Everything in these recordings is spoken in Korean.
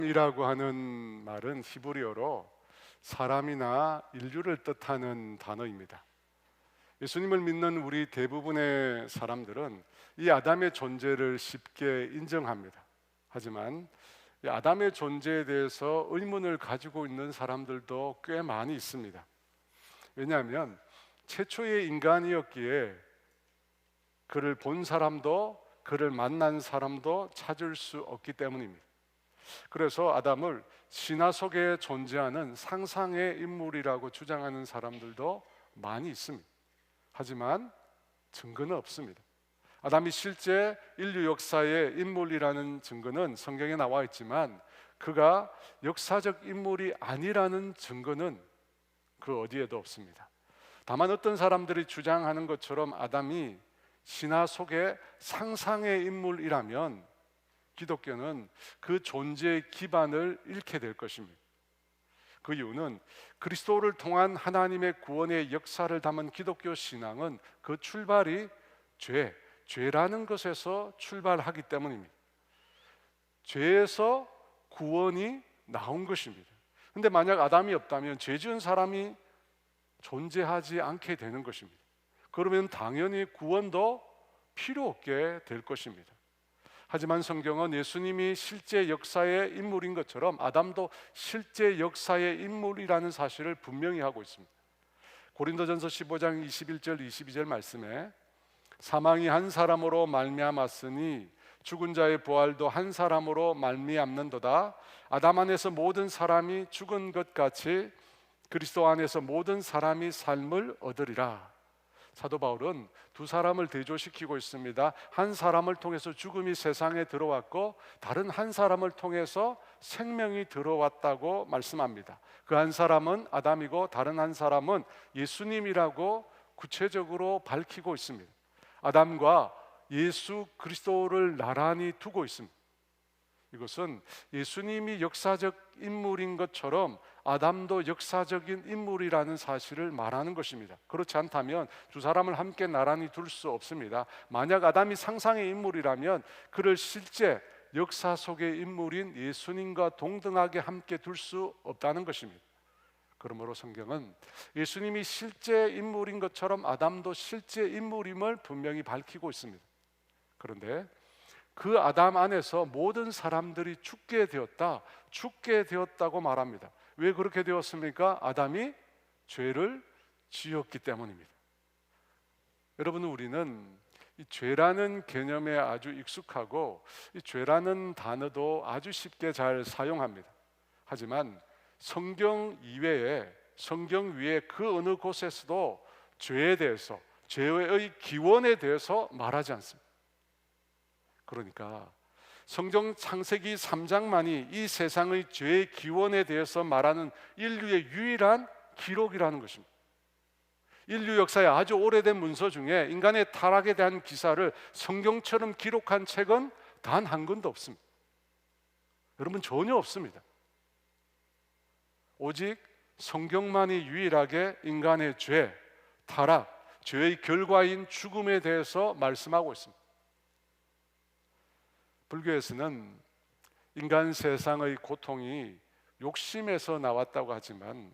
이라고 하는 말은 히브리어로 사람이나 인류를 뜻하는 단어입니다. 예수님을 믿는 우리 대부분의 사람들은 이 아담의 존재를 쉽게 인정합니다. 하지만 이 아담의 존재에 대해서 의문을 가지고 있는 사람들도 꽤 많이 있습니다. 왜냐하면 최초의 인간이었기에 그를 본 사람도 그를 만난 사람도 찾을 수 없기 때문입니다. 그래서 아담을 신화 속에 존재하는 상상의 인물이라고 주장하는 사람들도 많이 있습니다. 하지만 증거는 없습니다. 아담이 실제 인류 역사의 인물이라는 증거는 성경에 나와 있지만 그가 역사적 인물이 아니라는 증거는 그 어디에도 없습니다. 다만 어떤 사람들이 주장하는 것처럼 아담이 신화 속의 상상의 인물이라면 기독교는 그 존재의 기반을 잃게 될 것입니다. 그 이유는 그리스도를 통한 하나님의 구원의 역사를 담은 기독교 신앙은 그 출발이 죄라는 것에서 출발하기 때문입니다. 죄에서 구원이 나온 것입니다. 근데 만약 아담이 없다면 죄 지은 사람이 존재하지 않게 되는 것입니다. 그러면 당연히 구원도 필요 없게 될 것입니다. 하지만 성경은 예수님이 실제 역사의 인물인 것처럼 아담도 실제 역사의 인물이라는 사실을 분명히 하고 있습니다. 고린도전서 15장 21절 22절 말씀에 사망이 한 사람으로 말미암았으니 죽은 자의 부활도 한 사람으로 말미암는도다. 아담 안에서 모든 사람이 죽은 것 같이 그리스도 안에서 모든 사람이 삶을 얻으리라. 사도 바울은 두 사람을 대조시키고 있습니다. 한 사람을 통해서 죽음이 세상에 들어왔고 다른 한 사람을 통해서 생명이 들어왔다고 말씀합니다. 그 한 사람은 아담이고 다른 한 사람은 예수님이라고 구체적으로 밝히고 있습니다. 아담과 예수 그리스도를 나란히 두고 있습니다. 이것은 예수님이 역사적 인물인 것처럼 아담도 역사적인 인물이라는 사실을 말하는 것입니다. 그렇지 않다면 두 사람을 함께 나란히 둘 수 없습니다. 만약 아담이 상상의 인물이라면 그를 실제 역사 속의 인물인 예수님과 동등하게 함께 둘 수 없다는 것입니다. 그러므로 성경은 예수님이 실제 인물인 것처럼 아담도 실제 인물임을 분명히 밝히고 있습니다. 그런데 그 아담 안에서 모든 사람들이 죽게 되었다고 말합니다. 왜 그렇게 되었습니까? 아담이 죄를 지었기 때문입니다. 여러분, 우리는 이 죄라는 개념에 아주 익숙하고 이 죄라는 단어도 아주 쉽게 잘 사용합니다. 하지만 성경 위에 그 어느 곳에서도 죄에 대해서, 죄의 기원에 대해서 말하지 않습니다. 그러니까 성경 창세기 3장만이 이 세상의 죄의 기원에 대해서 말하는 인류의 유일한 기록이라는 것입니다. 인류 역사의 아주 오래된 문서 중에 인간의 타락에 대한 기사를 성경처럼 기록한 책은 단 한 권도 없습니다. 여러분, 전혀 없습니다. 오직 성경만이 유일하게 인간의 죄, 타락, 죄의 결과인 죽음에 대해서 말씀하고 있습니다. 불교에서는 인간 세상의 고통이 욕심에서 나왔다고 하지만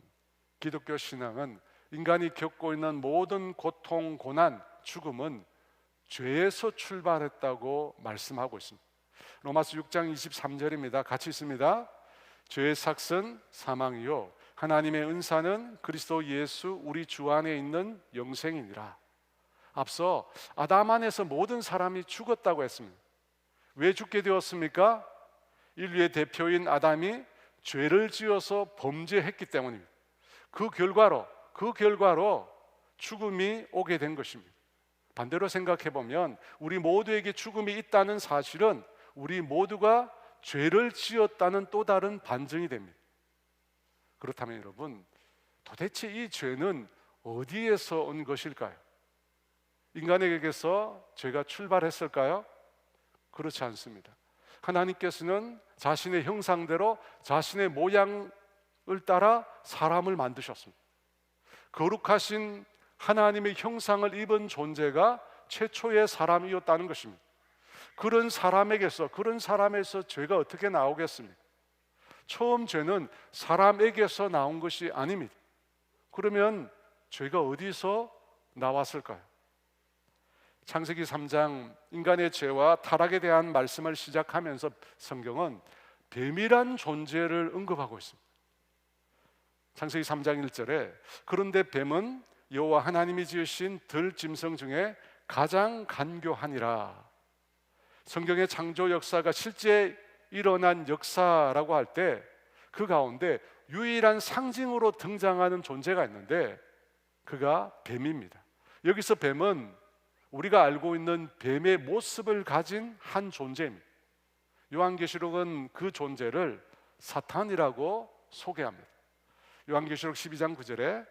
기독교 신앙은 인간이 겪고 있는 모든 고통, 고난, 죽음은 죄에서 출발했다고 말씀하고 있습니다. 로마서 6장 23절입니다. 같이 있습니다. 죄의 삭은 사망이요 하나님의 은사는 그리스도 예수 우리 주 안에 있는 영생이니라. 앞서 아담 안에서 모든 사람이 죽었다고 했습니다. 왜 죽게 되었습니까? 인류의 대표인 아담이 죄를 지어서 범죄했기 때문입니다. 그 결과로 죽음이 오게 된 것입니다. 반대로 생각해 보면 우리 모두에게 죽음이 있다는 사실은 우리 모두가 죄를 지었다는 또 다른 반증이 됩니다. 그렇다면 여러분, 도대체 이 죄는 어디에서 온 것일까요? 인간에게서 죄가 출발했을까요? 그렇지 않습니다. 하나님께서는 자신의 형상대로 자신의 모양을 따라 사람을 만드셨습니다. 거룩하신 하나님의 형상을 입은 존재가 최초의 사람이었다는 것입니다. 그런 사람에서 죄가 어떻게 나오겠습니까? 처음 죄는 사람에게서 나온 것이 아닙니다. 그러면 죄가 어디서 나왔을까요? 창세기 3장 인간의 죄와 타락에 대한 말씀을 시작하면서 성경은 뱀이란 존재를 언급하고 있습니다. 창세기 3장 1절에 그런데 뱀은 여호와 하나님이 지으신 들짐승 중에 가장 간교하니라. 성경의 창조 역사가 실제 일어난 역사라고 할 때 그 가운데 유일한 상징으로 등장하는 존재가 있는데 그가 뱀입니다. 여기서 뱀은 우리가 알고 있는 뱀의 모습을 가진 한 존재입니다. 요한계시록은 그 존재를 사탄이라고 소개합니다. 요한계시록 12장 9절에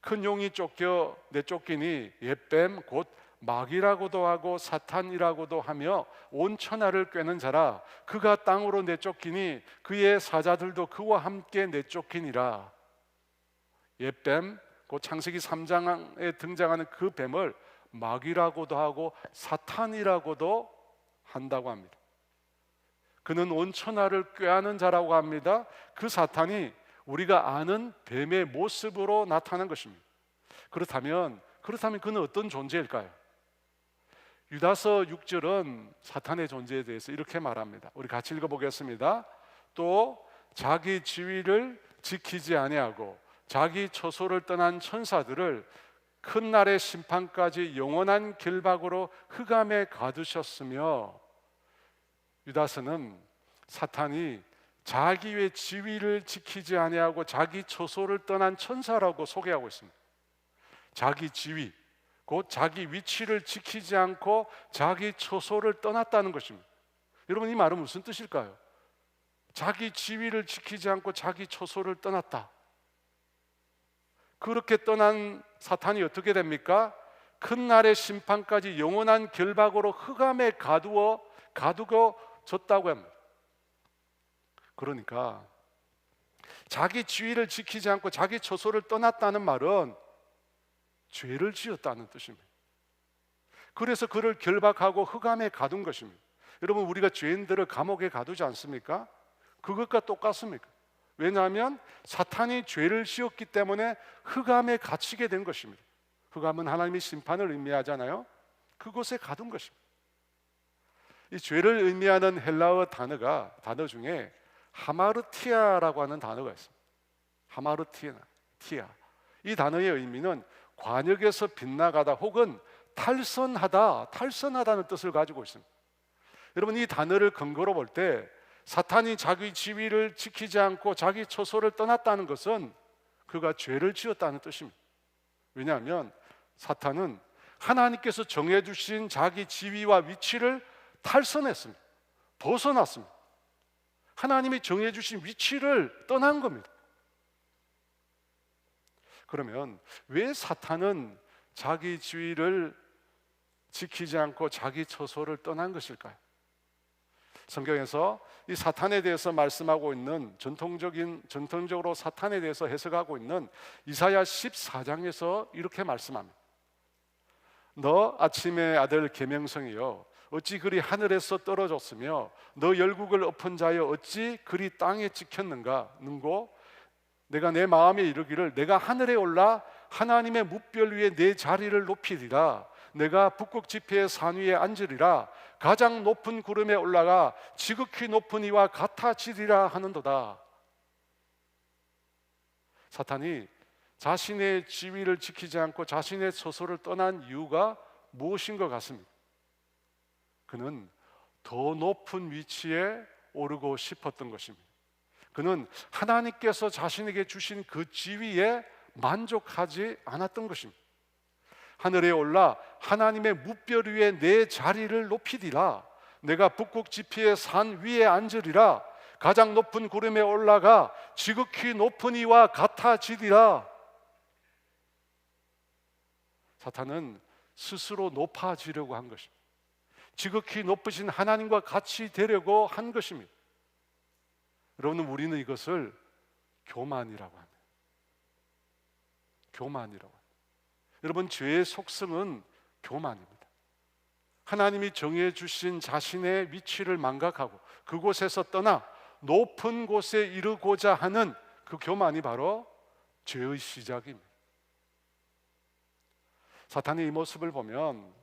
큰 용이 쫓겨 내쫓기니 옛뱀 곧 마귀라고도 하고 사탄이라고도 하며 온 천하를 꿰는 자라. 그가 땅으로 내쫓기니 그의 사자들도 그와 함께 내쫓기니라. 옛뱀 곧 창세기 3장에 등장하는 그 뱀을 마귀라고도 하고 사탄이라고도 한다고 합니다. 그는 온 천하를 꾀하는 자라고 합니다. 그 사탄이 우리가 아는 뱀의 모습으로 나타난 것입니다. 그렇다면 그는 어떤 존재일까요? 유다서 6절은 사탄의 존재에 대해서 이렇게 말합니다. 우리 같이 읽어보겠습니다. 또 자기 지위를 지키지 아니하고 자기 처소를 떠난 천사들을 큰 날의 심판까지 영원한 결박으로 흑암에 가두셨으며, 유다서는 사탄이 자기의 지위를 지키지 아니하고 자기 처소를 떠난 천사라고 소개하고 있습니다. 자기 지위, 곧 자기 위치를 지키지 않고 자기 처소를 떠났다는 것입니다. 여러분, 이 말은 무슨 뜻일까요? 자기 지위를 지키지 않고 자기 처소를 떠났다. 그렇게 떠난 사탄이 어떻게 됩니까? 큰 날의 심판까지 영원한 결박으로 흑암에 가두어졌다고 합니다. 그러니까 자기 지위를 지키지 않고 자기 처소를 떠났다는 말은 죄를 지었다는 뜻입니다. 그래서 그를 결박하고 흑암에 가둔 것입니다. 여러분, 우리가 죄인들을 감옥에 가두지 않습니까? 그것과 똑같습니까? 왜냐하면 사탄이 죄를 지었기 때문에 흑암에 갇히게 된 것입니다. 흑암은 하나님의 심판을 의미하잖아요. 그곳에 가둔 것입니다. 이 죄를 의미하는 헬라어 단어 중에 하마르티아라고 하는 단어가 있습니다. 하마르티아. 이 단어의 의미는 관역에서 빗나가다 혹은 탈선하다는 뜻을 가지고 있습니다. 여러분, 이 단어를 근거로 볼 때 사탄이 자기 지위를 지키지 않고 자기 처소를 떠났다는 것은 그가 죄를 지었다는 뜻입니다. 왜냐하면 사탄은 하나님께서 정해주신 자기 지위와 위치를 탈선했습니다. 벗어났습니다. 하나님이 정해주신 위치를 떠난 겁니다. 그러면 왜 사탄은 자기 지위를 지키지 않고 자기 처소를 떠난 것일까요? 성경에서 이 사탄에 대해서 말씀하고 있는 전통적으로 사탄에 대해서 해석하고 있는 이사야 14장에서 이렇게 말씀합니다. 너 아침의 아들 계명성이여 어찌 그리 하늘에서 떨어졌으며 너 열국을 엎은 자여 어찌 그리 땅에 찍혔는가. 능고 내가 내 마음에 이르기를 내가 하늘에 올라 하나님의 뭇별 위에 내 자리를 높이리라. 내가 북극 지폐의 산 위에 앉으리라. 가장 높은 구름에 올라가 지극히 높은 이와 같아지리라 하는도다. 사탄이 자신의 지위를 지키지 않고 자신의 처소를 떠난 이유가 무엇인 것 같습니다. 그는 더 높은 위치에 오르고 싶었던 것입니다. 그는 하나님께서 자신에게 주신 그 지위에 만족하지 않았던 것입니다. 하늘에 올라 하나님의 뭇별 위에 내 자리를 높이리라. 내가 북극 지폐의 산 위에 앉으리라. 가장 높은 구름에 올라가 지극히 높은 이와 같아지리라. 사탄은 스스로 높아지려고 한 것입니다. 지극히 높으신 하나님과 같이 되려고 한 것입니다. 여러분, 우리는 이것을 교만이라고 합니다. 교만이라고 합니다. 여러분, 죄의 속성은 교만입니다. 하나님이 정해 주신 자신의 위치를 망각하고 그곳에서 떠나 높은 곳에 이르고자 하는 그 교만이 바로 죄의 시작입니다. 사탄의 이 모습을 보면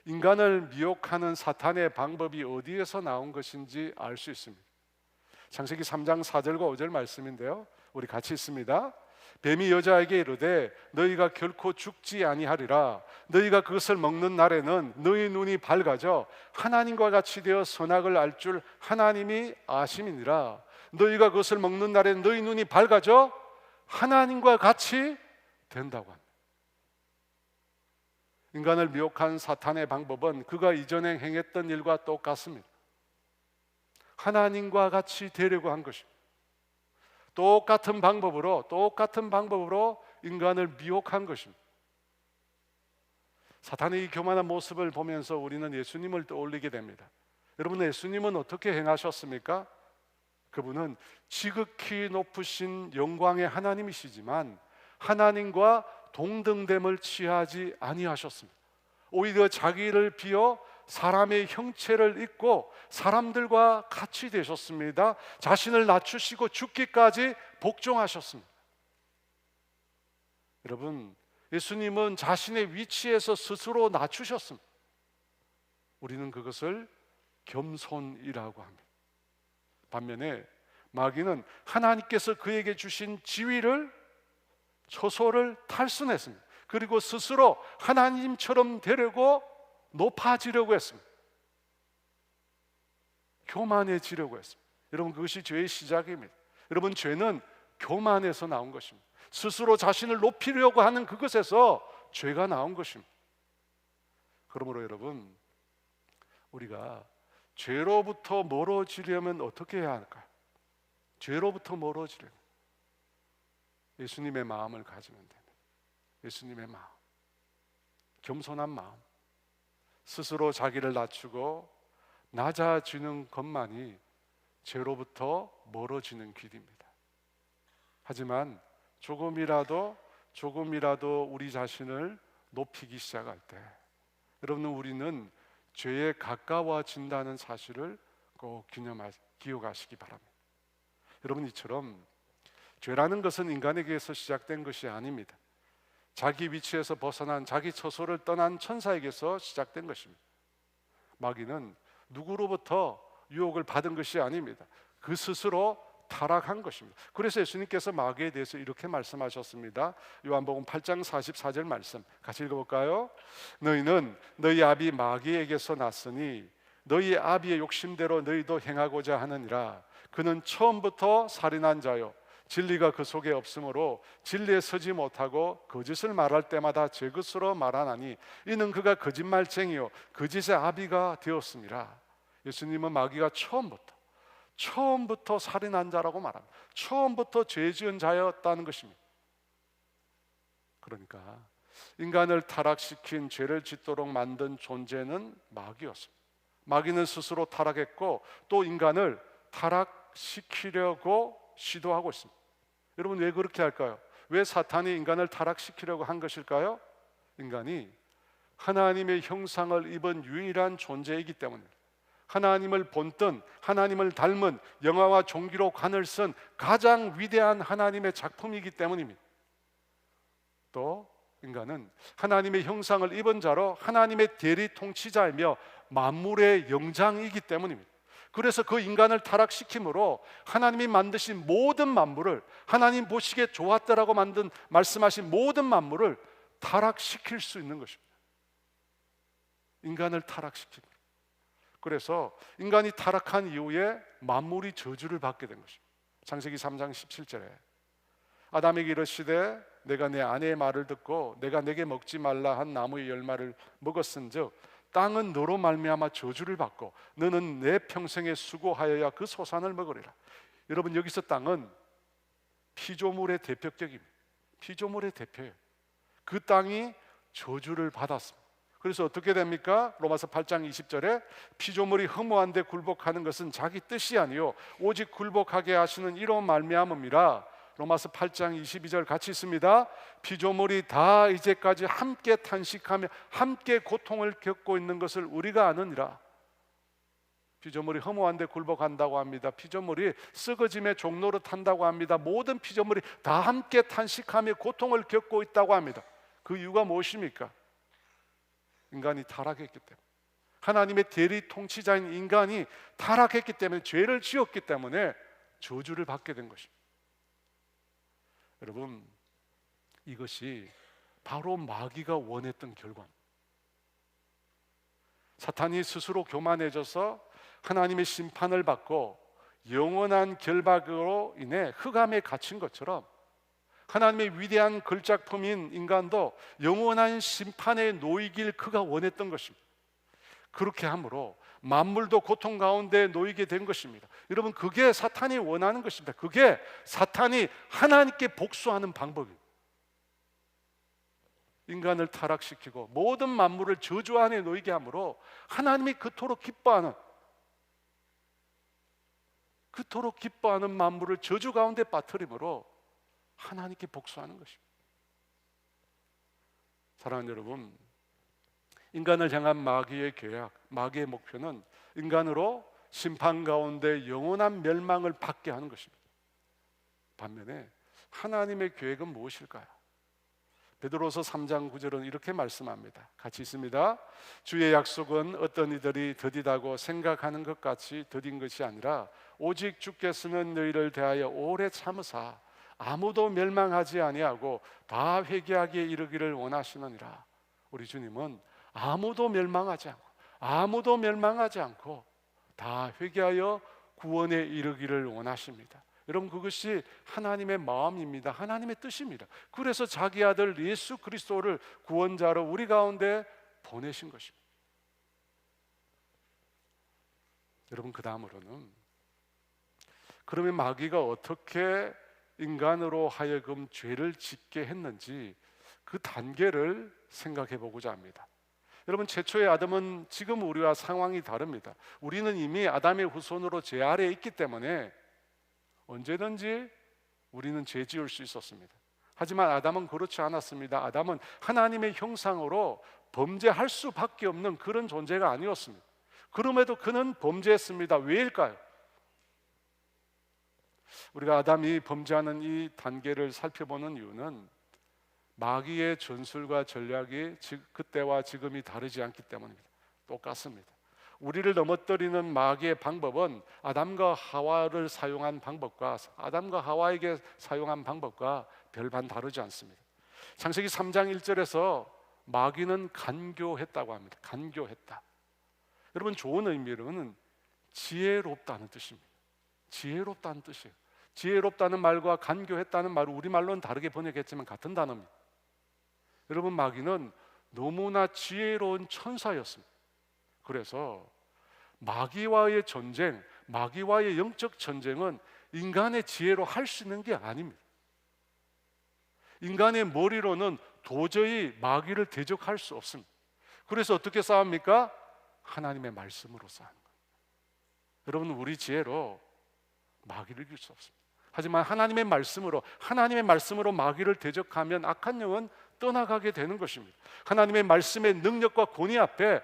인간을 미혹하는 사탄의 방법이 어디에서 나온 것인지 알 수 있습니다. 창세기 3장 4절과 5절 말씀인데요, 우리 같이 읽습니다. 뱀이 여자에게 이르되 너희가 결코 죽지 아니하리라. 너희가 그것을 먹는 날에는 너희 눈이 밝아져 하나님과 같이 되어 선악을 알 줄 하나님이 아심이니라. 너희가 그것을 먹는 날에는 너희 눈이 밝아져 하나님과 같이 된다고 합니다. 인간을 미혹한 사탄의 방법은 그가 이전에 행했던 일과 똑같습니다. 하나님과 같이 되려고 한 것입니다. 똑같은 방법으로 인간을 미혹한 것입니다. 사탄의 이 교만한 모습을 보면서 우리는 예수님을 떠올리게 됩니다. 여러분, 예수님은 어떻게 행하셨습니까? 그분은 지극히 높으신 영광의 하나님이시지만 하나님과 동등됨을 취하지 아니하셨습니다. 오히려 자기를 비어 사람의 형체를 입고 사람들과 같이 되셨습니다. 자신을 낮추시고 죽기까지 복종하셨습니다. 여러분, 예수님은 자신의 위치에서 스스로 낮추셨습니다. 우리는 그것을 겸손이라고 합니다. 반면에 마귀는 하나님께서 그에게 주신 지위를, 처소를 탈순했습니다. 그리고 스스로 하나님처럼 되려고 높아지려고 했습니다. 교만해지려고 했습니다. 여러분, 그것이 죄의 시작입니다. 여러분, 죄는 교만에서 나온 것입니다. 스스로 자신을 높이려고 하는 그것에서 죄가 나온 것입니다. 그러므로 여러분, 우리가 죄로부터 멀어지려면 어떻게 해야 할까요? 죄로부터 멀어지려면 예수님의 마음을 가지면 됩니다. 예수님의 마음, 겸손한 마음, 스스로 자기를 낮추고 낮아지는 것만이 죄로부터 멀어지는 길입니다. 하지만 조금이라도 우리 자신을 높이기 시작할 때, 여러분, 우리는 죄에 가까워진다는 사실을 꼭 기억하시기 바랍니다. 여러분, 이처럼 죄라는 것은 인간에게서 시작된 것이 아닙니다. 자기 위치에서 벗어난, 자기 처소를 떠난 천사에게서 시작된 것입니다. 마귀는 누구로부터 유혹을 받은 것이 아닙니다. 그 스스로 타락한 것입니다. 그래서 예수님께서 마귀에 대해서 이렇게 말씀하셨습니다. 요한복음 8장 44절 말씀 같이 읽어볼까요? 너희는 너희 아비 마귀에게서 났으니 너희 아비의 욕심대로 너희도 행하고자 하느니라. 그는 처음부터 살인한 자요, 진리가 그 속에 없으므로 진리에 서지 못하고 거짓을 말할 때마다 제 것으로 말하나니 이는 그가 거짓말쟁이요 거짓의 아비가 되었습니다. 예수님은 마귀가 처음부터 살인한 자라고 말합니다. 처음부터 죄 지은 자였다는 것입니다. 그러니까 인간을 타락시킨, 죄를 짓도록 만든 존재는 마귀였습니다. 마귀는 스스로 타락했고 또 인간을 타락시키려고 시도하고 있습니다. 여러분, 왜 그렇게 할까요? 왜 사탄이 인간을 타락시키려고 한 것일까요? 인간이 하나님의 형상을 입은 유일한 존재이기 때문입니다. 하나님을 본뜬, 하나님을 닮은, 영화와 종기로 관을 쓴 가장 위대한 하나님의 작품이기 때문입니다. 또 인간은 하나님의 형상을 입은 자로 하나님의 대리 통치자이며 만물의 영장이기 때문입니다. 그래서 그 인간을 타락시킴으로 하나님이 만드신 모든 만물을, 하나님 보시기에 좋았다라고 말씀하신 모든 만물을 타락시킬 수 있는 것입니다. 인간을 타락시킵니다. 그래서 인간이 타락한 이후에 만물이 저주를 받게 된 것입니다. 창세기 3장 17절에 아담에게 이르시되 내가 내 아내의 말을 듣고 내가 내게 먹지 말라 한 나무의 열매를 먹었은즉 땅은 너로 말미암아 저주를 받고 너는 내 평생에 수고하여야 그 소산을 먹으리라. 여러분, 여기서 땅은 피조물의 대표격입니다. 피조물의 대표예요. 그 땅이 저주를 받았습니다. 그래서 어떻게 됩니까? 로마서 8장 20절에 피조물이 허무한데 굴복하는 것은 자기 뜻이 아니요 오직 굴복하게 하시는 이로 말미암음이라. 로마서 8장 22절 같이 있습니다. 피조물이 다 이제까지 함께 탄식하며 함께 고통을 겪고 있는 것을 우리가 아느니라. 피조물이 허무한데 굴복한다고 합니다. 피조물이 썩어짐의 종로로 탄다고 합니다. 모든 피조물이 다 함께 탄식하며 고통을 겪고 있다고 합니다. 그 이유가 무엇입니까? 인간이 타락했기 때문에, 하나님의 대리 통치자인 인간이 타락했기 때문에, 죄를 지었기 때문에 저주를 받게 된 것입니다. 여러분, 이것이 바로 마귀가 원했던 결과입니다. 사탄이 스스로 교만해져서 하나님의 심판을 받고 영원한 결박으로 인해 흑암에 갇힌 것처럼, 하나님의 위대한 걸작품인 인간도 영원한 심판에 놓이길 그가 원했던 것입니다. 그렇게 함으로 만물도 고통 가운데 놓이게 된 것입니다. 여러분, 그게 사탄이 원하는 것입니다. 그게 사탄이 하나님께 복수하는 방법입니다. 인간을 타락시키고 모든 만물을 저주 안에 놓이게 함으로 하나님이 그토록 기뻐하는 만물을 저주 가운데 빠뜨림으로 하나님께 복수하는 것입니다. 사랑하는 여러분, 인간을 향한 마귀의 계약, 마귀의 목표는 인간으로 심판 가운데 영원한 멸망을 받게 하는 것입니다. 반면에 하나님의 계획은 무엇일까요? 베드로서 3장 9절은 이렇게 말씀합니다. 같이 있습니다. 주의 약속은 어떤 이들이 더디다고 생각하는 것 같이 더딘 것이 아니라 오직 주께서는 너희를 대하여 오래 참으사 아무도 멸망하지 아니하고 다 회개하기에 이르기를 원하시느니라. 우리 주님은 아무도 멸망하지 않고 다 회개하여 구원에 이르기를 원하십니다. 여러분, 그것이 하나님의 마음입니다. 하나님의 뜻입니다. 그래서 자기 아들 예수 그리스도를 구원자로 우리 가운데 보내신 것입니다. 여러분, 그 다음으로는 그러면 마귀가 어떻게 인간으로 하여금 죄를 짓게 했는지 그 단계를 생각해 보고자 합니다. 여러분, 최초의 아담은 지금 우리와 상황이 다릅니다. 우리는 이미 아담의 후손으로 죄 아래에 있기 때문에 언제든지 우리는 죄 지을 수 있었습니다. 하지만 아담은 그렇지 않았습니다. 아담은 하나님의 형상으로 범죄할 수밖에 없는 그런 존재가 아니었습니다. 그럼에도 그는 범죄했습니다. 왜일까요? 우리가 아담이 범죄하는 이 단계를 살펴보는 이유는 마귀의 전술과 전략이 그때와 지금이 다르지 않기 때문입니다. 똑같습니다. 우리를 넘어뜨리는 마귀의 방법은 아담과 하와를 사용한 방법과 아담과 하와에게 사용한 방법과 별반 다르지 않습니다. 창세기 3장 1절에서 마귀는 간교했다고 합니다. 간교했다. 여러분, 좋은 의미로는 지혜롭다는 뜻입니다. 지혜롭다는 뜻이에요. 지혜롭다는 말과 간교했다는 말은 우리말로는 다르게 번역했지만 같은 단어입니다. 여러분, 마귀는 너무나 지혜로운 천사였습니다. 그래서 마귀와의 전쟁, 마귀와의 영적 전쟁은 인간의 지혜로 할 수 있는 게 아닙니다. 인간의 머리로는 도저히 마귀를 대적할 수 없습니다. 그래서 어떻게 싸웁니까? 하나님의 말씀으로 싸우는 거예요. 여러분, 우리 지혜로 마귀를 이길 수 없습니다. 하지만 하나님의 말씀으로 마귀를 대적하면 악한 영은 떠나가게 되는 것입니다. 하나님의 말씀의 능력과 권위 앞에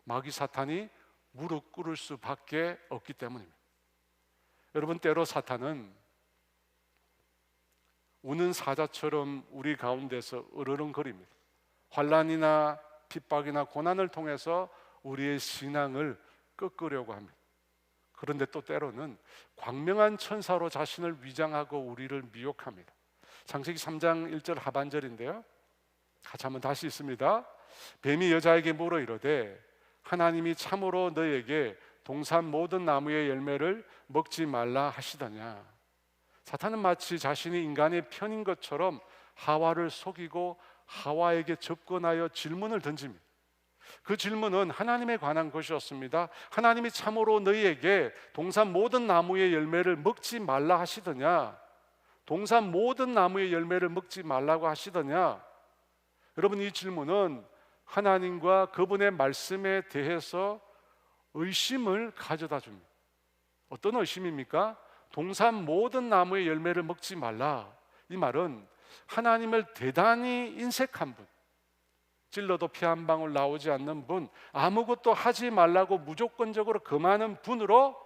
마귀 사탄이 무릎 꿇을 수밖에 없기 때문입니다. 여러분, 때로 사탄은 우는 사자처럼 우리 가운데서 으르렁거립니다. 환난이나 핍박이나 고난을 통해서 우리의 신앙을 꺾으려고 합니다. 그런데 또 때로는 광명한 천사로 자신을 위장하고 우리를 미혹합니다. 창세기 3장 1절 하반절인데요, 같이 한번 다시 있습니다. 뱀이 여자에게 물어 이르되 하나님이 참으로 너에게 동산 모든 나무의 열매를 먹지 말라 하시더냐. 사탄은 마치 자신이 인간의 편인 것처럼 하와를 속이고 하와에게 접근하여 질문을 던집니다. 그 질문은 하나님에 관한 것이었습니다. 하나님이 참으로 너희에게 동산 모든 나무의 열매를 먹지 말라 하시더냐. 동산 모든 나무의 열매를 먹지 말라고 하시더냐. 여러분, 이 질문은 하나님과 그분의 말씀에 대해서 의심을 가져다 줍니다. 어떤 의심입니까? 동산 모든 나무의 열매를 먹지 말라. 이 말은 하나님을 대단히 인색한 분, 찔러도 피 한 방울 나오지 않는 분, 아무것도 하지 말라고 무조건적으로 금하는 분으로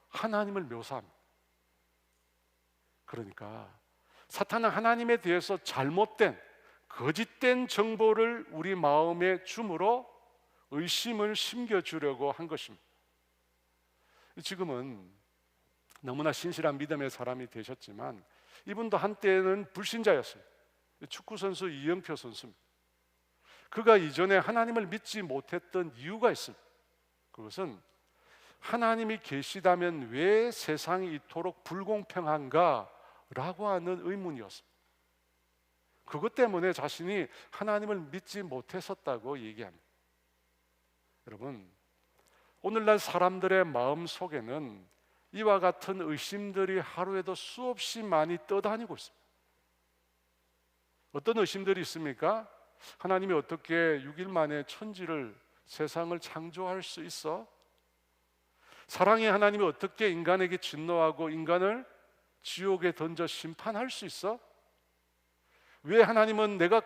하나님을 묘사합니다. 그러니까 사탄은 하나님에 대해서 잘못된 거짓된 정보를 우리 마음에 줌으로 의심을 심겨주려고 한 것입니다. 지금은 너무나 신실한 믿음의 사람이 되셨지만 이분도 한때는 불신자였어요. 축구선수 이영표 선수입니다. 그가 이전에 하나님을 믿지 못했던 이유가 있습니다. 그것은 하나님이 계시다면 왜 세상이 이토록 불공평한가? 라고 하는 의문이었습니다. 그것 때문에 자신이 하나님을 믿지 못했었다고 얘기합니다. 여러분, 오늘날 사람들의 마음 속에는 이와 같은 의심들이 하루에도 수없이 많이 떠다니고 있습니다. 어떤 의심들이 있습니까? 하나님이 어떻게 6일 만에 천지를, 세상을 창조할 수 있어? 사랑의 하나님이 어떻게 인간에게 진노하고 인간을 지옥에 던져 심판할 수 있어? 왜 하나님은 내가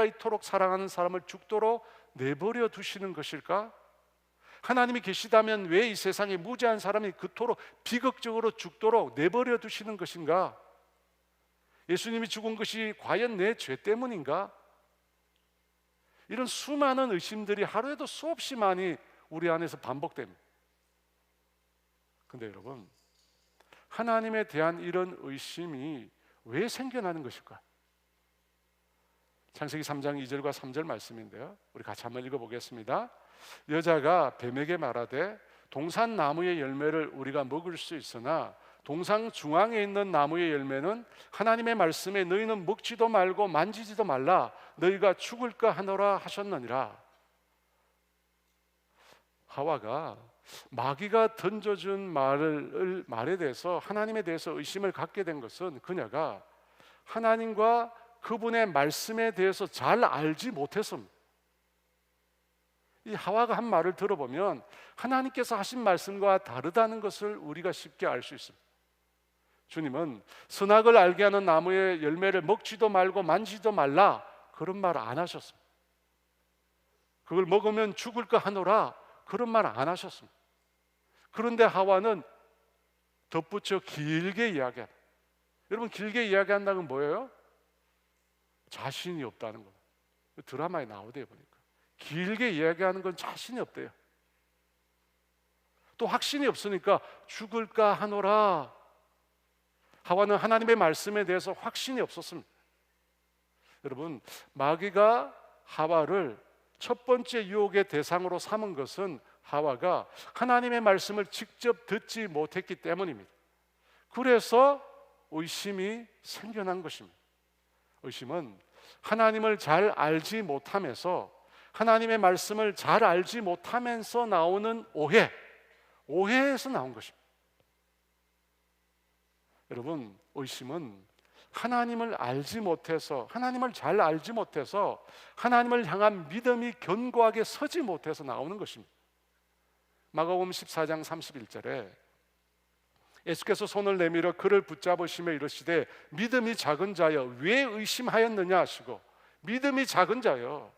이토록 사랑하는 사람을 죽도록 내버려 두시는 것일까? 하나님이 계시다면 왜 이 세상에 무죄한 사람이 그토록 비극적으로 죽도록 내버려 두시는 것인가? 예수님이 죽은 것이 과연 내 죄 때문인가? 이런 수많은 의심들이 하루에도 수없이 많이 우리 안에서 반복됩니다. 근데 여러분, 하나님에 대한 이런 의심이 왜 생겨나는 것일까? 창세기 3장 2절과 3절 말씀인데요, 우리 같이 한번 읽어보겠습니다. 여자가 뱀에게 말하되 동산 나무의 열매를 우리가 먹을 수 있으나 동상 중앙에 있는 나무의 열매는 하나님의 말씀에 너희는 먹지도 말고 만지지도 말라, 너희가 죽을까 하노라 하셨느니라. 하와가 마귀가 던져준 말에 대해서, 하나님에 대해서 의심을 갖게 된 것은 그녀가 하나님과 그분의 말씀에 대해서 잘 알지 못했습니다. 이 하와가 한 말을 들어보면 하나님께서 하신 말씀과 다르다는 것을 우리가 쉽게 알 수 있습니다. 주님은 선악을 알게 하는 나무의 열매를 먹지도 말고 만지지도 말라, 그런 말 안 하셨습니다. 그걸 먹으면 죽을까 하노라, 그런 말 안 하셨습니다. 그런데 하와는 덧붙여 길게 이야기합니다. 여러분, 길게 이야기한다는 건 뭐예요? 자신이 없다는 겁니다. 드라마에 나오대요, 보니까. 길게 이야기하는 건 자신이 없대요. 또 확신이 없으니까 죽을까 하노라. 하와는 하나님의 말씀에 대해서 확신이 없었습니다. 여러분, 마귀가 하와를 첫 번째 유혹의 대상으로 삼은 것은 하와가 하나님의 말씀을 직접 듣지 못했기 때문입니다. 그래서 의심이 생겨난 것입니다. 의심은 하나님을 잘 알지 못하면서, 하나님의 말씀을 잘 알지 못하면서 나오는 오해에서 나온 것입니다. 여러분, 의심은 하나님을 알지 못해서, 하나님을 잘 알지 못해서 하나님을 향한 믿음이 견고하게 서지 못해서 나오는 것입니다. 마가복음 14장 31절에 예수께서 손을 내밀어 그를 붙잡으시며 이르시되 믿음이 작은 자여 왜 의심하였느냐 하시고, 믿음이 작은 자여.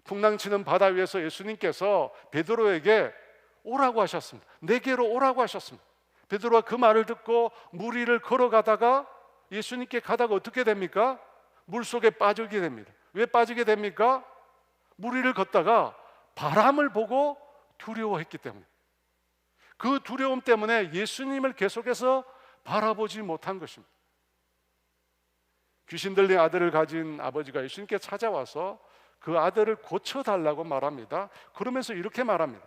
풍랑치는 바다 위에서 예수님께서 베드로에게 오라고 하셨습니다. 내게로 오라고 하셨습니다. 베드로가 그 말을 듣고 물 위를 걸어가다가 예수님께 가다가 어떻게 됩니까? 물속에 빠지게 됩니다. 왜 빠지게 됩니까? 물 위를 걷다가 바람을 보고 두려워했기 때문에, 그 두려움 때문에 예수님을 계속해서 바라보지 못한 것입니다. 귀신 들린 아들을 가진 아버지가 예수님께 찾아와서 그 아들을 고쳐달라고 말합니다. 그러면서 이렇게 말합니다.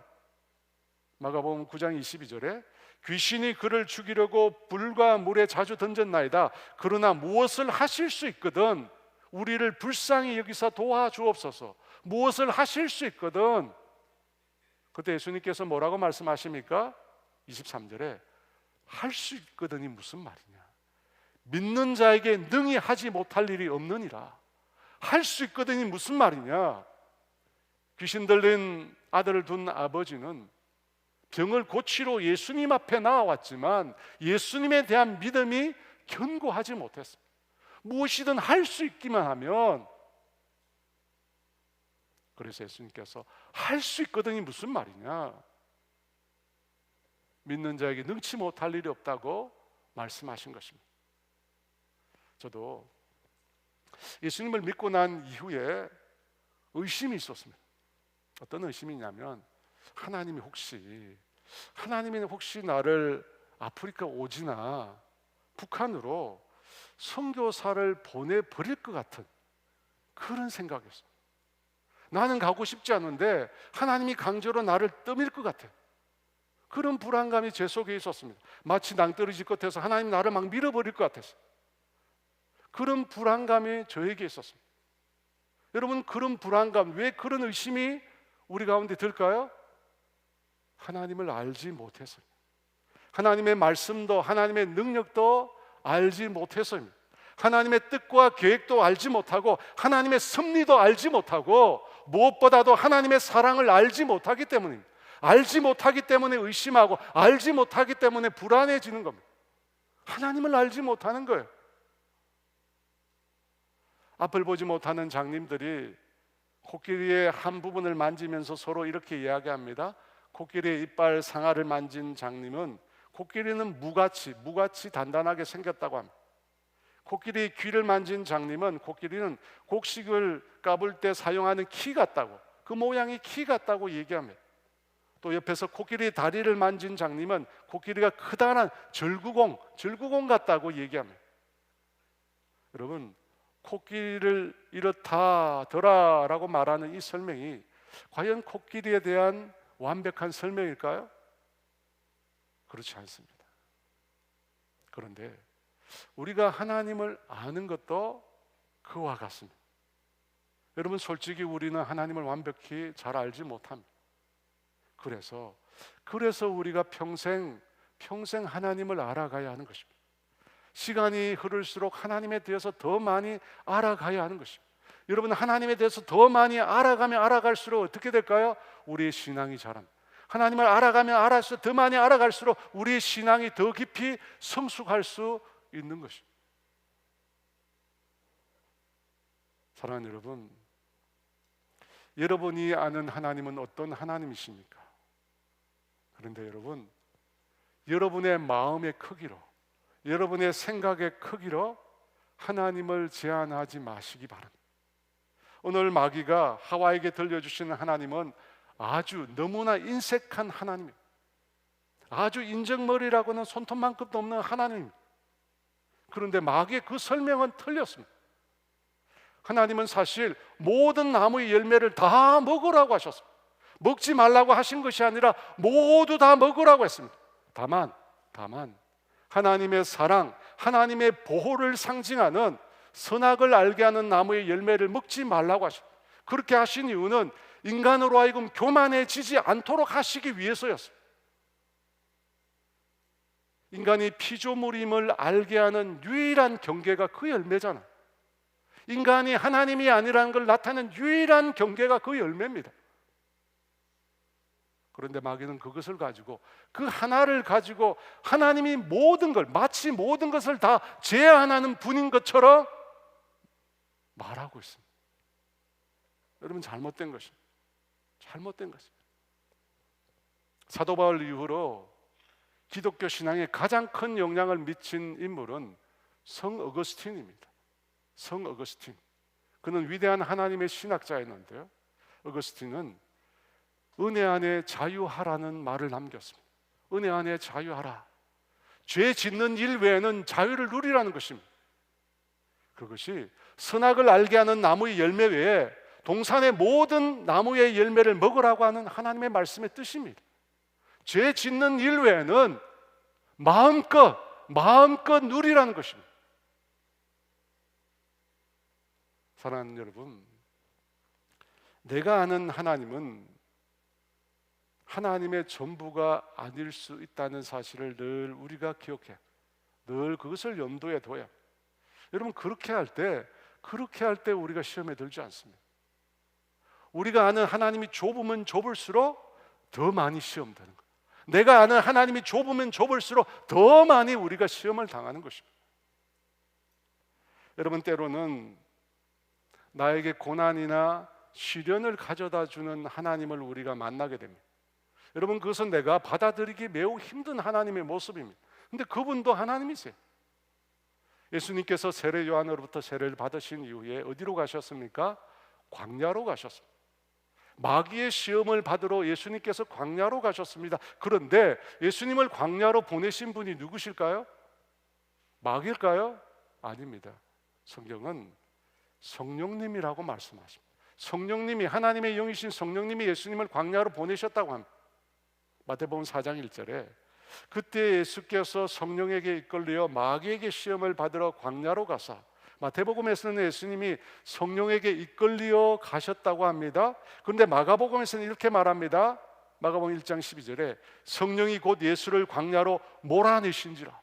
마가복음 9장 22절에 귀신이 그를 죽이려고 불과 물에 자주 던졌나이다. 그러나 무엇을 하실 수 있거든 우리를 불쌍히 여기서 도와주옵소서. 무엇을 하실 수 있거든. 그때 예수님께서 뭐라고 말씀하십니까? 23절에 할 수 있거든이 무슨 말이냐, 믿는 자에게 능히 하지 못할 일이 없느니라. 할 수 있거든이 무슨 말이냐. 귀신 들린 아들을 둔 아버지는 병을 고치러 예수님 앞에 나와왔지만 예수님에 대한 믿음이 견고하지 못했습니다. 무엇이든 할 수 있기만 하면 그래서 예수님께서 할 수 있거든이 무슨 말이냐, 믿는 자에게 능치 못할 일이 없다고 말씀하신 것입니다. 저도 예수님을 믿고 난 이후에 의심이 있었습니다. 어떤 의심이냐면, 하나님이 혹시 나를 아프리카 오지나 북한으로 선교사를 보내버릴 것 같은 그런 생각이었어요. 나는 가고 싶지 않은데 하나님이 강제로 나를 떠밀 것 같아. 그런 불안감이 제 속에 있었습니다. 마치 낭떠러지 끝에서 하나님 나를 막 밀어버릴 것 같았어요. 그런 불안감이 저에게 있었습니다. 여러분, 그런 불안감, 왜 그런 의심이 우리 가운데 들까요? 하나님을 알지 못해서, 하나님의 말씀도 하나님의 능력도 알지 못해서입니다. 하나님의 뜻과 계획도 알지 못하고 하나님의 섭리도 알지 못하고 무엇보다도 하나님의 사랑을 알지 못하기 때문입니다. 알지 못하기 때문에 의심하고 알지 못하기 때문에 불안해지는 겁니다. 하나님을 알지 못하는 거예요. 앞을 보지 못하는 장님들이 코끼리의 한 부분을 만지면서 서로 이렇게 이야기합니다. 코끼리의 이빨 상아를 만진 장님은 코끼리는 무같이 단단하게 생겼다고 합니다. 코끼리의 귀를 만진 장님은 코끼리는 곡식을 까불 때 사용하는 키 같다고, 그 모양이 키 같다고 얘기합니다. 또 옆에서 코끼리의 다리를 만진 장님은 코끼리가 크다란 절구공 같다고 얘기합니다. 여러분, 코끼리를 이렇다더라라고 말하는 이 설명이 과연 코끼리에 대한 완벽한 설명일까요? 그렇지 않습니다. 그런데 우리가 하나님을 아는 것도 그와 같습니다. 여러분, 솔직히 우리는 하나님을 완벽히 잘 알지 못합니다. 그래서 우리가 평생 하나님을 알아가야 하는 것입니다. 시간이 흐를수록 하나님에 대해서 더 많이 알아가야 하는 것입니다. 여러분, 하나님에 대해서 더 많이 알아가면 알아갈수록 어떻게 될까요? 우리의 신앙이 자랍니다. 하나님을 알아가면 알아갈수록, 더 많이 알아갈수록 우리의 신앙이 더 깊이 성숙할 수 있는 것입니다. 사랑하는 여러분, 여러분이 아는 하나님은 어떤 하나님이십니까? 그런데 여러분, 여러분의 마음의 크기로, 여러분의 생각의 크기로 하나님을 제한하지 마시기 바랍니다. 오늘 마귀가 하와에게 들려주시는 하나님은 아주 너무나 인색한 하나님입니다. 아주 인정머리라고는 손톱만큼도 없는 하나님입니다. 그런데 마귀의 그 설명은 틀렸습니다. 하나님은 사실 모든 나무의 열매를 다 먹으라고 하셨습니다. 먹지 말라고 하신 것이 아니라 모두 다 먹으라고 했습니다. 다만 하나님의 사랑, 하나님의 보호를 상징하는 선악을 알게 하는 나무의 열매를 먹지 말라고 하십니다. 그렇게 하신 이유는 인간으로 하여금 교만해지지 않도록 하시기 위해서였습니다. 인간이 피조물임을 알게 하는 유일한 경계가 그 열매잖아요. 인간이 하나님이 아니라는 걸 나타내는 유일한 경계가 그 열매입니다. 그런데 마귀는 그것을 가지고, 그 하나를 가지고 하나님이 모든 걸, 마치 모든 것을 다 제한하는 분인 것처럼 말하고 있습니다. 여러분, 잘못된 것입니다. 사도 바울 이후로 기독교 신앙에 가장 큰 영향을 미친 인물은 성 어거스틴입니다. 성 어거스틴. 그는 위대한 하나님의 신학자였는데요, 어거스틴은 은혜 안에 자유하라는 말을 남겼습니다. 은혜 안에 자유하라. 죄 짓는 일 외에는 자유를 누리라는 것입니다. 그것이 선악을 알게 하는 나무의 열매 외에 동산의 모든 나무의 열매를 먹으라고 하는 하나님의 말씀의 뜻입니다. 죄 짓는 일 외에는 마음껏 누리라는 것입니다. 사랑하는 여러분, 내가 아는 하나님은 하나님의 전부가 아닐 수 있다는 사실을 늘 우리가 기억해, 늘 그것을 염두에 둬야. 여러분, 그렇게 할 때 우리가 시험에 들지 않습니다. 우리가 아는 하나님이 좁으면 좁을수록 더 많이 시험되는 거예요. 내가 아는 하나님이 좁으면 좁을수록 더 많이 우리가 시험을 당하는 것입니다. 여러분, 때로는 나에게 고난이나 시련을 가져다 주는 하나님을 우리가 만나게 됩니다. 여러분, 그것은 내가 받아들이기 매우 힘든 하나님의 모습입니다. 근데 그분도 하나님이세요. 예수님께서 세례 요한으로부터 세례를 받으신 이후에 어디로 가셨습니까? 광야로 가셨습니다. 마귀의 시험을 받으러 예수님께서 광야로 가셨습니다. 그런데 예수님을 광야로 보내신 분이 누구실까요? 마귀일까요? 아닙니다. 성경은 성령님이라고 말씀하십니다. 성령님이, 하나님의 영이신 성령님이 예수님을 광야로 보내셨다고 합니다. 마태복음 4장 1절에 그때 예수께서 성령에게 이끌려 마귀에게 시험을 받으러 광야로 가사, 마태복음에서는 예수님이 성령에게 이끌려 가셨다고 합니다. 그런데 마가복음에서는 이렇게 말합니다. 마가복음 1장 12절에 성령이 곧 예수를 광야로 몰아내신지라.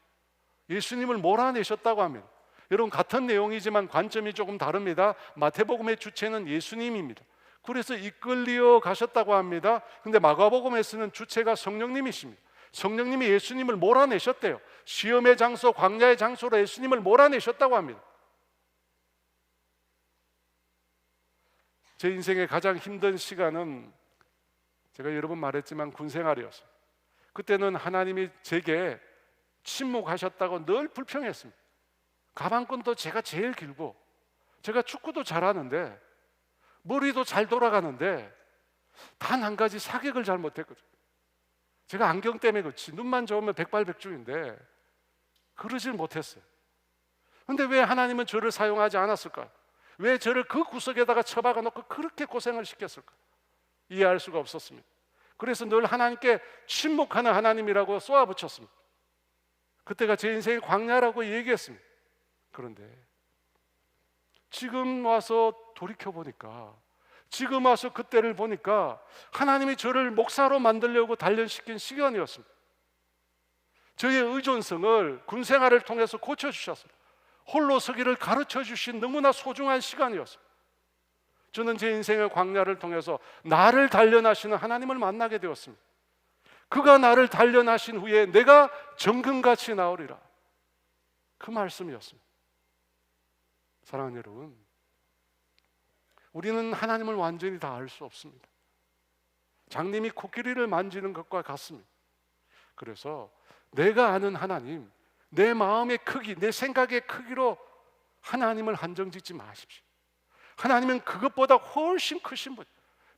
예수님을 몰아내셨다고 합니다. 여러분, 같은 내용이지만 관점이 조금 다릅니다. 마태복음의 주체는 예수님입니다. 그래서 이끌려 가셨다고 합니다. 그런데 마가복음에서는 주체가 성령님이십니다. 성령님이 예수님을 몰아내셨대요. 시험의 장소, 광야의 장소로 예수님을 몰아내셨다고 합니다. 제 인생의 가장 힘든 시간은 제가 여러 번 말했지만 군생활이었어요. 그때는 하나님이 제게 침묵하셨다고 늘 불평했습니다. 가방끈도 제가 제일 길고, 제가 축구도 잘하는데, 머리도 잘 돌아가는데 단 한 가지 사격을 잘 못했거든요. 제가 안경 때문에 그렇지 눈만 좋으면 백발백중인데 그러질 못했어요. 그런데 왜 하나님은 저를 사용하지 않았을까요? 왜 저를 그 구석에다가 처박아 놓고 그렇게 고생을 시켰을까요? 이해할 수가 없었습니다. 그래서 늘 하나님께 침묵하는 하나님이라고 쏘아붙였습니다. 그때가 제 인생의 광야라고 얘기했습니다. 그런데 지금 와서 돌이켜보니까, 지금 와서 그때를 보니까 하나님이 저를 목사로 만들려고 단련시킨 시간이었습니다. 저의 의존성을 군생활을 통해서 고쳐주셨습니다. 홀로 서기를 가르쳐주신 너무나 소중한 시간이었습니다. 저는 제 인생의 광야를 통해서 나를 단련하시는 하나님을 만나게 되었습니다. 그가 나를 단련하신 후에 내가 정금같이 나오리라, 그 말씀이었습니다. 사랑하는 여러분, 우리는 하나님을 완전히 다 알 수 없습니다. 장님이 코끼리를 만지는 것과 같습니다. 그래서 내가 아는 하나님, 내 마음의 크기, 내 생각의 크기로 하나님을 한정짓지 마십시오. 하나님은 그것보다 훨씬 크신 분,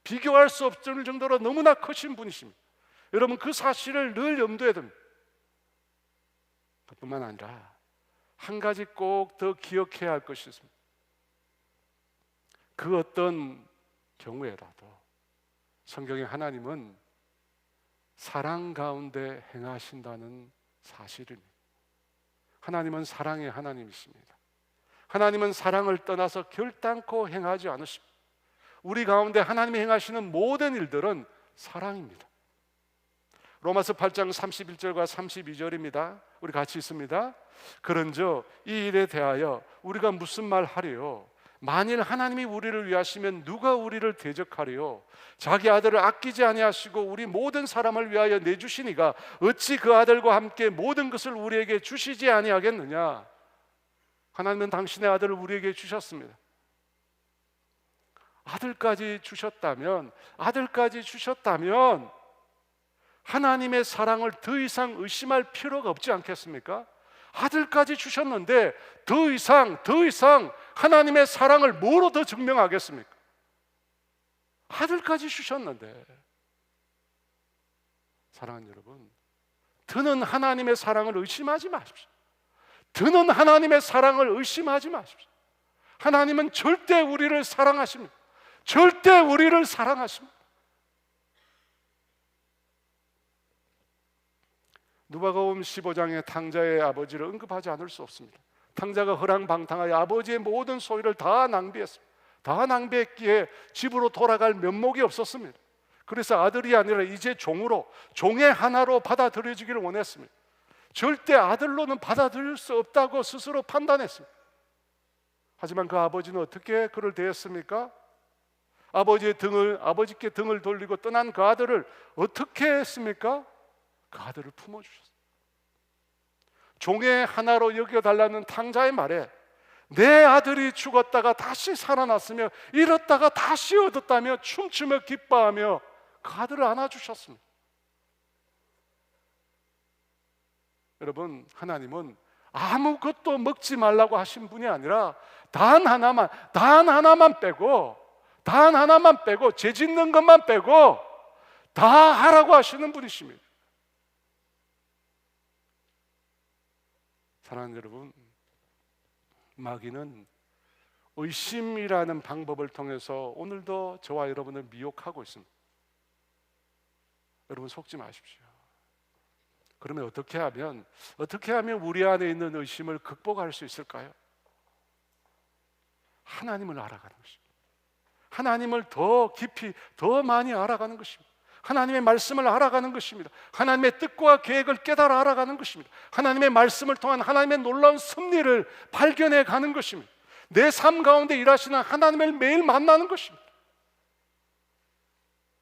비교할 수 없을 정도로 너무나 크신 분이십니다. 여러분, 그 사실을 늘 염두에 둡니다. 그뿐만 아니라 한 가지 꼭 더 기억해야 할 것이 있습니다. 그 어떤 경우에라도 성경의 하나님은 사랑 가운데 행하신다는 사실입니다. 하나님은 사랑의 하나님이십니다. 하나님은 사랑을 떠나서 결단코 행하지 않으십니다. 우리 가운데 하나님이 행하시는 모든 일들은 사랑입니다. 로마서 8장 31절과 32절입니다. 우리 같이 있습니다. 그런즉 이 일에 대하여 우리가 무슨 말 하리요? 만일 하나님이 우리를 위하시면 누가 우리를 대적하리요? 자기 아들을 아끼지 아니하시고 우리 모든 사람을 위하여 내주시니가 어찌 그 아들과 함께 모든 것을 우리에게 주시지 아니하겠느냐? 하나님은 당신의 아들을 우리에게 주셨습니다. 아들까지 주셨다면 하나님의 사랑을 더 이상 의심할 필요가 없지 않겠습니까? 아들까지 주셨는데 더 이상 하나님의 사랑을 뭐로 더 증명하겠습니까? 아들까지 주셨는데. 사랑하는 여러분, 더는 하나님의 사랑을 의심하지 마십시오. 더는 하나님의 사랑을 의심하지 마십시오. 하나님은 절대 우리를 사랑하십니다. 절대 우리를 사랑하십니다. 누가복음 15장의 탕자의 아버지를 언급하지 않을 수 없습니다. 탕자가 허랑방탕하여 아버지의 모든 소유를 다 낭비했습니다. 다 낭비했기에 집으로 돌아갈 면목이 없었습니다. 그래서 아들이 아니라 이제 종의 하나로 받아들여지기를 원했습니다. 절대 아들로는 받아들일 수 없다고 스스로 판단했습니다. 하지만 그 아버지는 어떻게 그를 대했습니까? 아버지께 등을 돌리고 떠난 그 아들을 어떻게 했습니까? 그 아들을 품어주셨습니다. 종의 하나로 여겨달라는 탕자의 말에 내 아들이 죽었다가 다시 살아났으며 잃었다가 다시 얻었다며 춤추며 기뻐하며 그 아들을 안아주셨습니다. 여러분, 하나님은 아무것도 먹지 말라고 하신 분이 아니라 단 하나만 빼고 죄 짓는 것만 빼고 다 하라고 하시는 분이십니다. 사랑하는 여러분, 마귀는 의심이라는 방법을 통해서 오늘도 저와 여러분을 미혹하고 있습니다. 여러분, 속지 마십시오. 그러면 어떻게 하면 우리 안에 있는 의심을 극복할 수 있을까요? 하나님을 알아가는 것입니다. 하나님을 더 깊이, 더 많이 알아가는 것입니다. 하나님의 말씀을 알아가는 것입니다. 하나님의 뜻과 계획을 깨달아 알아가는 것입니다. 하나님의 말씀을 통한 하나님의 놀라운 섭리를 발견해 가는 것입니다. 내 삶 가운데 일하시는 하나님을 매일 만나는 것입니다.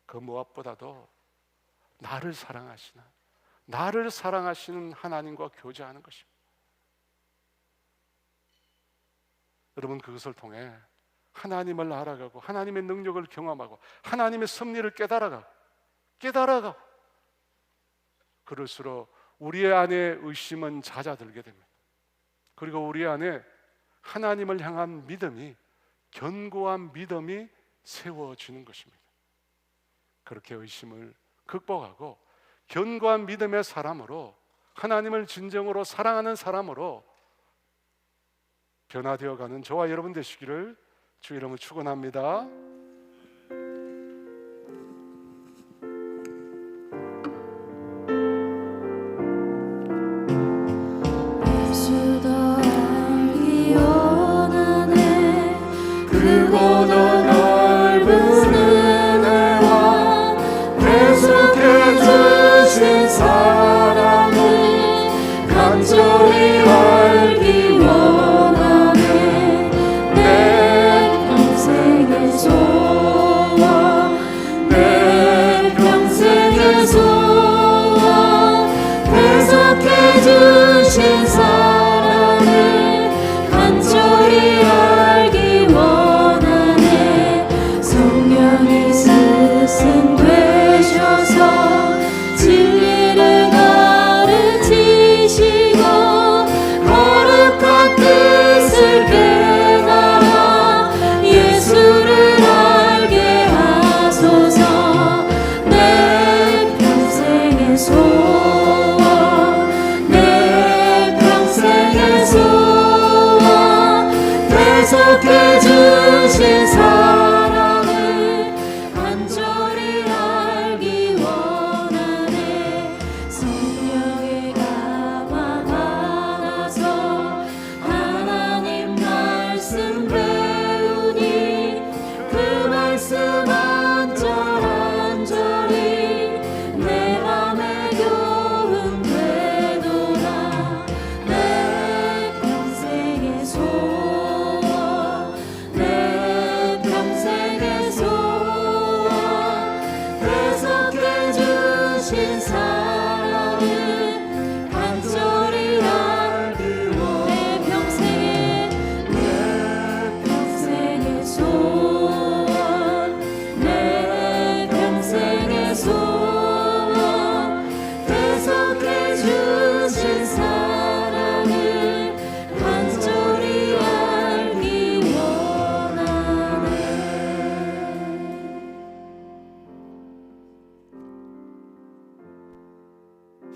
그 무엇보다도 나를 사랑하시는 하나님과 교제하는 것입니다. 여러분, 그것을 통해 하나님을 알아가고 하나님의 능력을 경험하고 하나님의 섭리를 깨달아가고 그럴수록 우리 안에 의심은 잦아들게 됩니다. 그리고 우리 안에 하나님을 향한 믿음이, 견고한 믿음이 세워지는 것입니다. 그렇게 의심을 극복하고 견고한 믿음의 사람으로, 하나님을 진정으로 사랑하는 사람으로 변화되어가는 저와 여러분 되시기를 주 이름으로 축원합니다.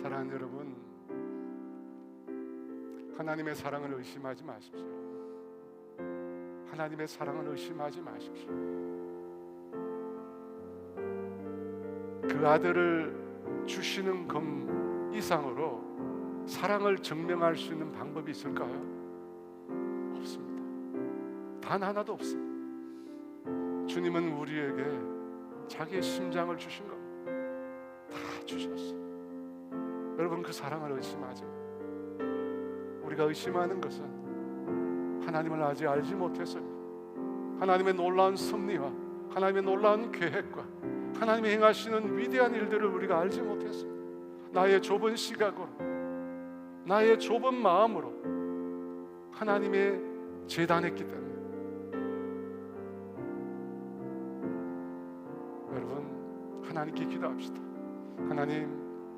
사랑하는 여러분, 하나님의 사랑을 의심하지 마십시오. 하나님의 사랑을 의심하지 마십시오. 그 아들을 주시는 금 이상으로 사랑을 증명할 수 있는 방법이 있을까요? 없습니다. 단 하나도 없습니다. 주님은 우리에게 자기의 심장을 주신 겁니다. 다 주셨어요. 여러분, 그 사랑을 의심하지 마세요. 우리가 의심하는 것은 하나님을 아직 알지 못해서입니다. 하나님의 놀라운 섭리와 하나님의 놀라운 계획과 하나님이 행하시는 위대한 일들을 우리가 알지 못했습니다. 나의 좁은 시각으로, 나의 좁은 마음으로 하나님의 제단했기 때문에. 여러분, 하나님께 기도합시다.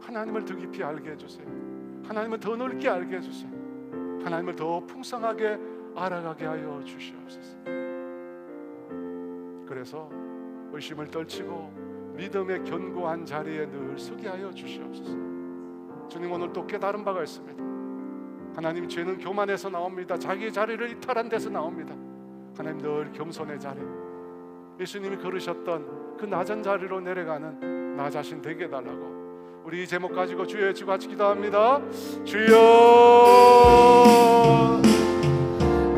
하나님을 더 깊이 알게 해주세요. 하나님을 더 넓게 알게 해주세요. 하나님을 더 풍성하게 알아가게 하여 주시옵소서. 그래서 의심을 떨치고 믿음의 견고한 자리에 늘 서게 하여 주시옵소서. 주님, 오늘 또 깨달은 바가 있습니다. 하나님, 죄는 교만에서 나옵니다. 자기 자리를 이탈한 데서 나옵니다. 하나님, 늘 겸손의 자리, 예수님이 걸으셨던 그 낮은 자리로 내려가는 나 자신 되게 해달라고 우리 이 제목 가지고 주여 외치고 같이 기도합니다. 주여,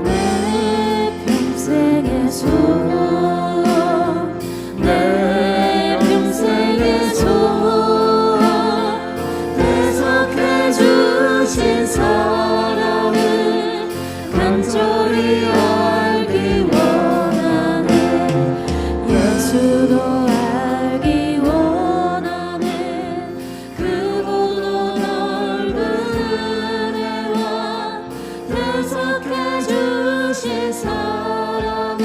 내 평생의 소원, 내 평생의 소원, 대속해 주신 사랑을 간절히 알기 원하네. 예수도 알기 원하네. 크고도 넓은 은혜와 대속해 주신 사랑을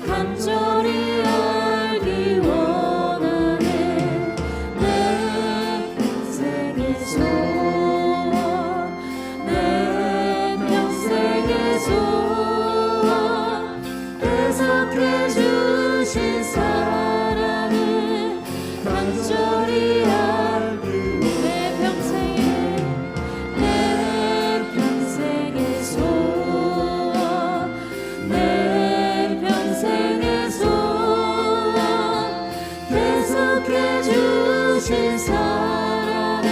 간절히 알기 원하네. 내 평생의 소원, 내 평생의 소원, 대속해 주신 사랑을 간절히 알기. 내 평생의 소원, 내 평생의 소원, 대속해 주신 사랑을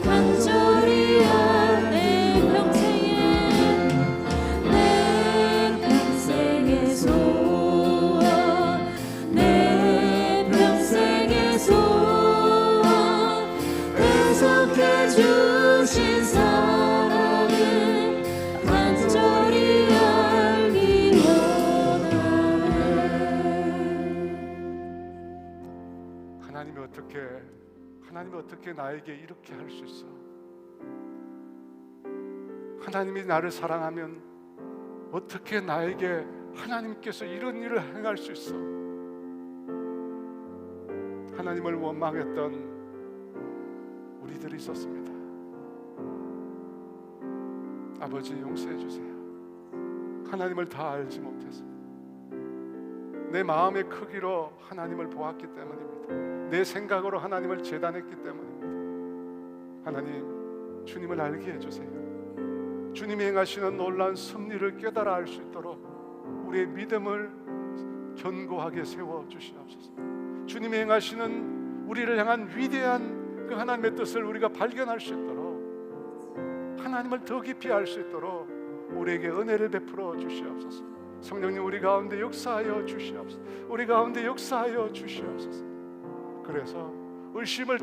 간절히 알기. 내 평생의 소원, 내 평생의 소원, 대속해 주신 사랑을 간절히 알기 원하네. 하나님이 어떻게 나에게 이렇게 할 수 있어? 하나님이 나를 사랑하면 어떻게 나에게 하나님께서 이런 일을 행할 수 있어? 하나님을 원망했던 우리들이 있었습니다. 아버지, 용서해 주세요. 하나님을 다 알지 못해서 내 마음의 크기로 하나님을 보았기 때문입니다. 내 생각으로 하나님을 재단했기 때문입니다. 하나님, 주님을 알게 해주세요. 주님이 행하시는 놀라운 섭리를 깨달아 알 수 있도록 우리의 믿음을 견고하게 세워주시옵소서. 주님이 행하시는 우리를 향한 위대한 그 하나님의 뜻을 우리가 발견할 수 있도록, 하나님을 더 깊이 알 수 있도록 우리에게 은혜를 베풀어 주시옵소서. 성령님, 우리 가운데 역사하여 주시옵소서. 우리 가운데 역사하여 주시옵소서. 그래서 의심을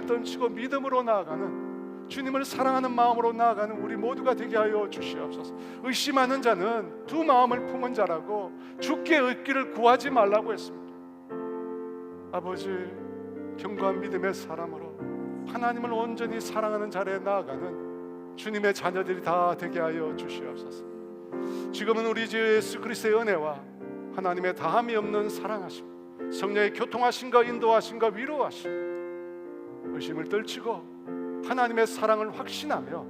떨치고 믿음으로 나아가는, 주님을 사랑하는 마음으로 나아가는 우리 모두가 되게 하여 주시옵소서. 의심하는 자는 두 마음을 품은 자라고 주께 얻기를 구하지 말라고 했습니다. 아버지, 견고한 믿음의 사람으로 하나님을 온전히 사랑하는 자리에 나아가는 주님의 자녀들이 다 되게 하여 주시옵소서. 지금은 우리 주 예수 그리스도의 은혜와 하나님의 다함이 없는 사랑하심, 성령의 교통하심과 인도하심과 위로하심, 의심을 떨치고 하나님의 사랑을 확신하며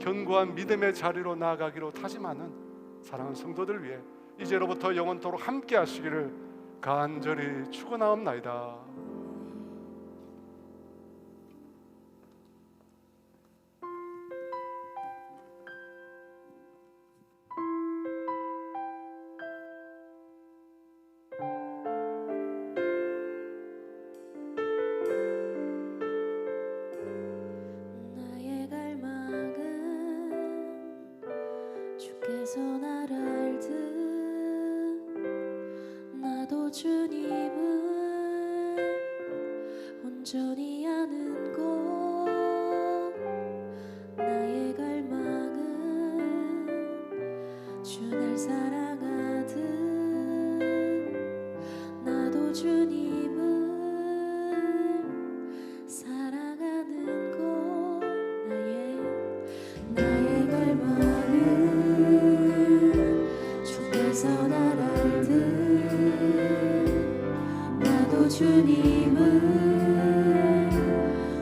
견고한 믿음의 자리로 나아가기로 다짐하는 사랑하는 성도들 위해 이제로부터 영원토록 함께 하시기를 간절히 축원하옵나이다. 나의 갈망은 주께서 나를 알듯 나도 주님을 온전히 아는 것. 나의 갈망은 주 날 사랑하듯 나도 주님을 사랑하는 것. 내 갈망은 주께서 날 알듯 나도 주님을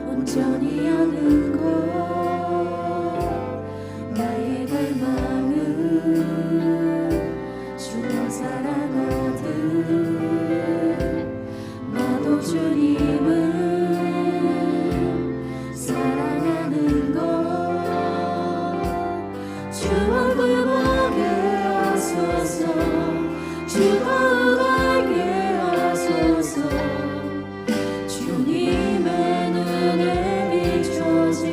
온전히 아는 것 나의 갈망은 주님 사랑하듯 나도 주님을 사랑하는 것 주 얼굴 보게 하소서 주 거울 알게 하소서 주님의 눈에 비춰진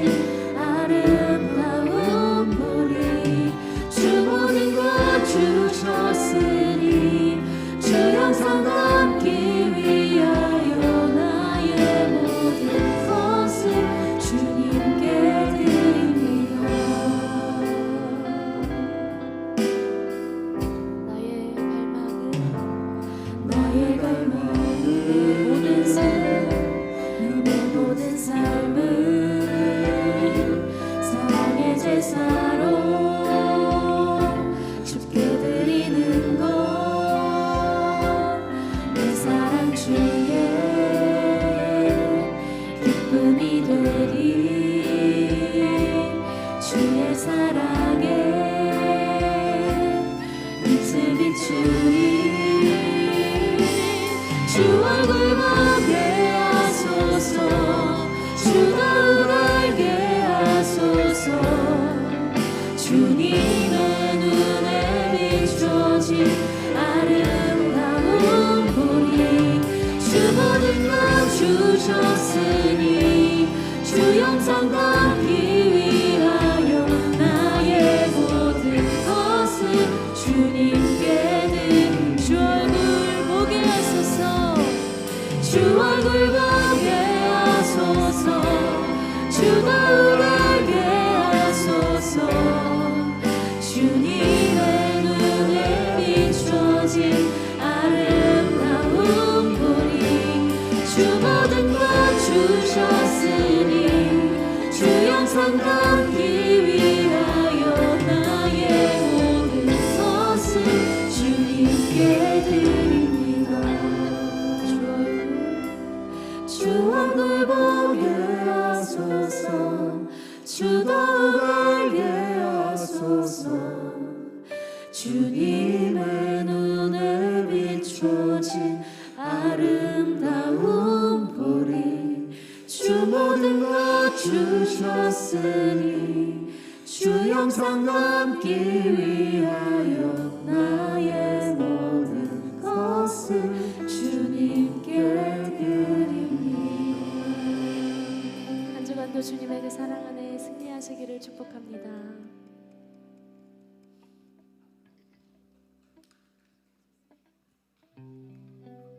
아름다운 보리 주 모든 것 주셨으니 주 영상 담기 위하여 나의 모든 것을 주님께 드립니다. 나의 갈망은 모든 삶, 내 모든 삶을 사랑의 제사로 주께 드리는 것 내 사랑 주에 기쁨이 되리 주의 사랑에 빛을 비추리 주 얼굴 보게 하소서 주 거울 알게 하소서 주님의 눈에 비춰진 아름다운 보리 주 모든 것 주셨으니 주 영상 담기 위하여 나의 모든 것을 주님께 드린 주 얼굴 보게 하소서 주 얼굴 보게 하소서 주 거울 알게 하소서 주님의 눈에 비춰진 아름다운 보리 주 모든 것 주셨으니 주 영상 담기 위하여 나의 모든 것을 주님께 드립니다. 주 얼굴 보게 하소서 주 거울 알게 하소서 주님의 눈에 비춰진 아름다운 보리 주 모든 것 주셨으니 주 영상 담기 위하여 나의 모든 것을 주님께 드립니다. 한 주간도 주님의 그 사랑 안에 승리하시기를 축복합니다.